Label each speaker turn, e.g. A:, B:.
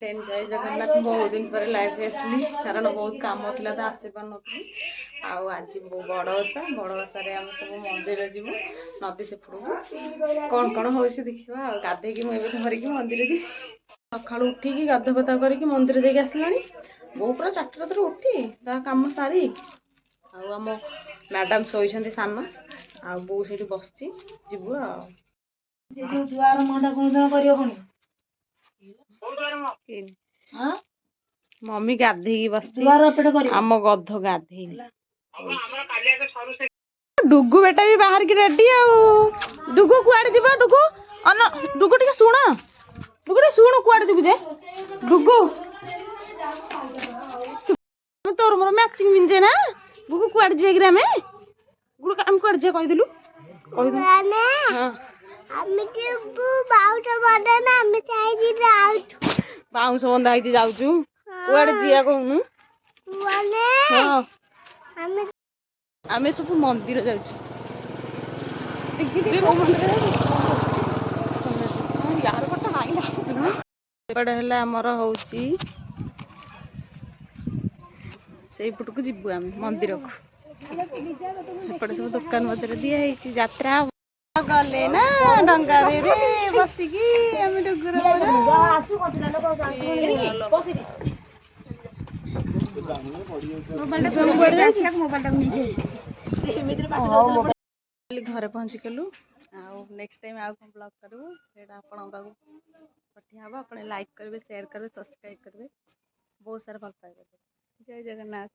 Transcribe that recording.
A: जय जगन्नाथ बहुत दिन पर लाइव आसली कारण बहुत कम था तो आसी पार नी आज बड़ ओषा आम सब मंदिर जीवु नदी सेपट कौन कौन हो देखा गाधे मुझे धरिकी मंदिर जी सका उठिकी गाध फदा करके मंदिर जाके आसला बो पूरा 4टा रात उठी कम सारी आम मैडम शोती सान आ बो से बस जीवु
B: छुआर मुंडा कौन दिन कर
A: मम्मी गाधे बस आम गध गाधे डुगु बेटा भी बाहर की रेडी डुगु कुआड़े जीव डुगु अन डुगु टिके शुण डुगु टे शुण कुआड़े जीवु जे डुगु तोर मोर मैचिंग मिंजे ना डुगु कुआड़े जे ग्राम गुरु काम कुआड़े जे कहिदलु हां
C: আমি কি বাউটা বন্ধা না আমি চাইছি যাউଛୁ
A: बाउंस बंधा है जाऊचु कुआड़े जिया कहूनु
C: কুয়ানে
A: हां
C: আমি
A: आमे सब मंदिर जाऊचु यार पट नाही ना एपटे हला हमर होउची सेई पुटको जिबु आमे मंदिर को एपटे सब दुकान बजार दिया है यात्रा गले ना डंगा रे बसिकी आमे डुगुर घरे पहुँची गलु नेक्स्ट टाइम आउ ब्लॉग करू आपण पठिया आप लाइक करेंगे शेयर करेंगे सब्सक्राइब करेंगे बहुत सारा भल पाए जय जगन्नाथ।